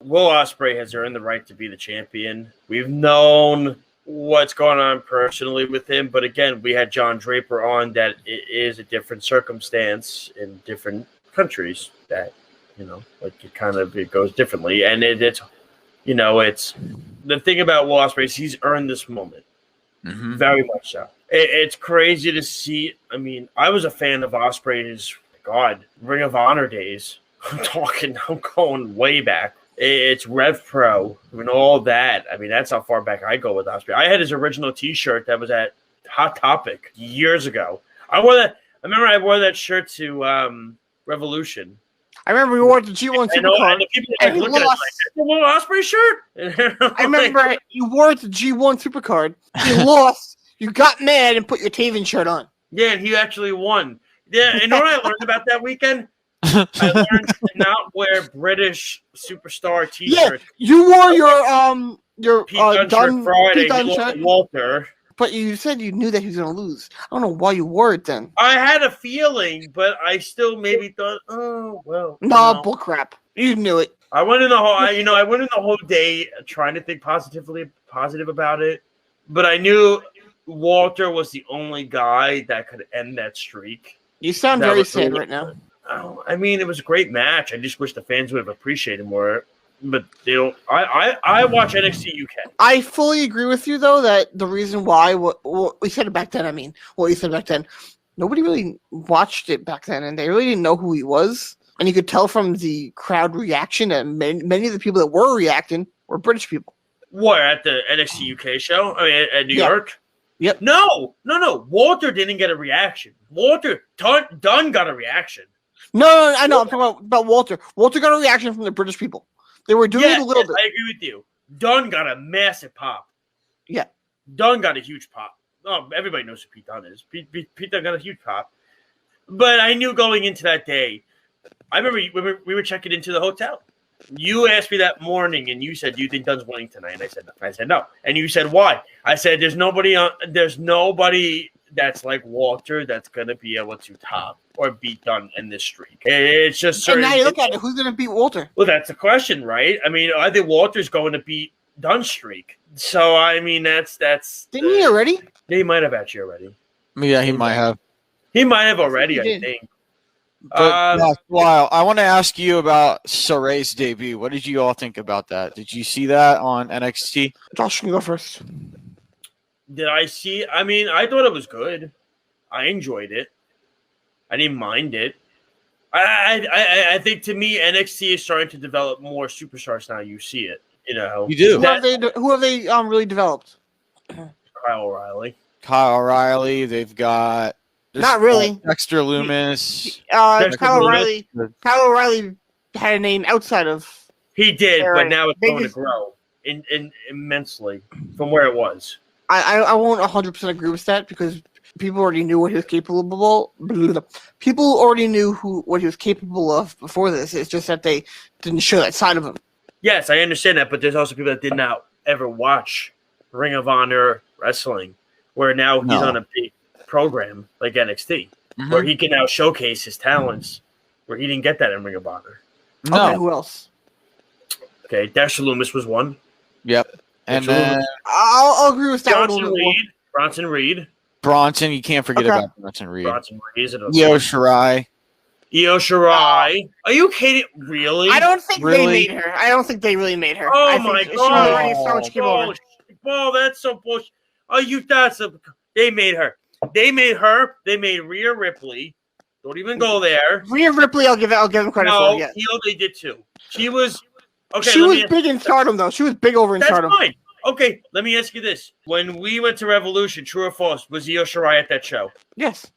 Will Osprey has earned the right to be the champion. We've known what's going on personally with him, but again, we had John Draper on that it is a different circumstance in different countries that, it goes differently. And it's the thing about Will Osprey is he's earned this moment. Mm-hmm. Very much so. It's crazy to see. I mean, I was a fan of Osprey's, Ring of Honor days. I'm going way back. It's Rev Pro and all that. I mean, that's how far back I go with Osprey. I had his original T-shirt that was at Hot Topic years ago. I remember I wore that shirt to Revolution. I remember you wore the G1 Supercard. And he lost. That's a Will Osprey shirt? I remember you wore the G1 Supercard. He lost. You got mad and put your Taven shirt on. Yeah, and he actually won. Yeah, you know what I learned about that weekend? I learned to not wear British superstar T-shirts. Yeah, you wore your Pete Dunne Friday. shirt. Walter. But you said you knew that he was going to lose. I don't know why you wore it then. I had a feeling, but I still maybe thought, oh well. No, bullcrap. You knew it. I went in the whole day trying to think positive about it, but I knew Walter was the only guy that could end that streak. You sound very sad right now. Oh, I mean, it was a great match. I just wish the fans would have appreciated more, but they don't. I watch NXT UK. I fully agree with you, though, that the reason why what we said it back then. I mean, what you said back then, nobody really watched it back then, and they really didn't know who he was. And you could tell from the crowd reaction that many of the people that were reacting were British people. What, at the NXT UK show? I mean, at New York. Yep. No. Walter didn't get a reaction. Walter Dunn got a reaction. No, I know. I'm talking about Walter. Walter got a reaction from the British people. They were doing it a little bit. I agree with you. Dunn got a massive pop. Yeah. Dunn got a huge pop. Oh, everybody knows who Pete Dunne is. Pete Dunne got a huge pop. But I knew going into that day, I remember we were checking into the hotel. You asked me that morning, and you said, "Do you think Dunn's winning tonight?" And I said, "No." I said, "No." And you said, "Why?" I said, "There's nobody that's like Walter that's gonna be able to top or beat Dunn in this streak." It's just certain. And now you look at it, who's gonna beat Walter? Well, that's the question, right? I mean, I think Walter's going to beat Dunn's streak. So I mean, that's. Didn't he already? He might have actually already. Yeah, he might have. He might have already. I think. But wow, I want to ask you about Saray's debut. What did you all think about that? Did you see that on NXT? Josh can go first. Did I see? I mean, I thought it was good. I enjoyed it. I didn't mind it. I think to me, NXT is starting to develop more superstars now. You see it, You do. Who have they really developed? Kyle O'Reilly. They've got. Not really. Dexter Loomis. Kyle O'Reilly had a name outside of. He did, but now it's going to grow immensely from where it was. I won't 100% agree with that because people already knew what he was capable of. People already knew what he was capable of before this. It's just that they didn't show that side of him. Yes, I understand that, but there's also people that did not ever watch Ring of Honor wrestling, where now he's on a big program like NXT, where he can now showcase his talents, where he didn't get that in Ring of Honor. No. Okay, who else? Okay, Dexter Loomis was one. Yep. And then I'll agree with that. Bronson Reed. Bronson, you can't forget about Bronson Reed. Bronson Reed is Io Shirai. Are you kidding? Really? I don't think they made her. I don't think they really made her. Oh my god! Oh, that's so bullshit. They made her. They made Rhea Ripley. Don't even go there. Rhea Ripley, I'll give them credit for. Yeah. They did too. She was okay. She was big in Stardom, though. She was big over in Stardom. That's fine. Okay, let me ask you this: when we went to Revolution, true or false, was Io Shirai at that show? Yes.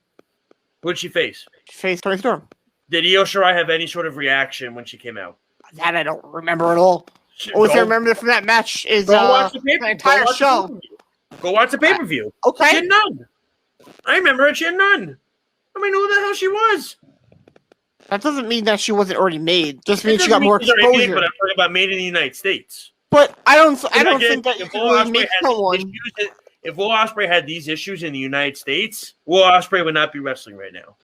Who did she face? She faced Toni Storm. Did Io Shirai have any sort of reaction when she came out? That I don't remember at all. All I remember from that match is the entire show. Go watch the pay-per-view. Okay. She had none. I remember it. She had none. I mean, who the hell she was? That doesn't mean that she wasn't already made. Just means she got more exposure. But I'm talking about made in the United States. But I don't think that you can really make someone. If Will Osprey had these issues in the United States, Will Osprey would not be wrestling right now.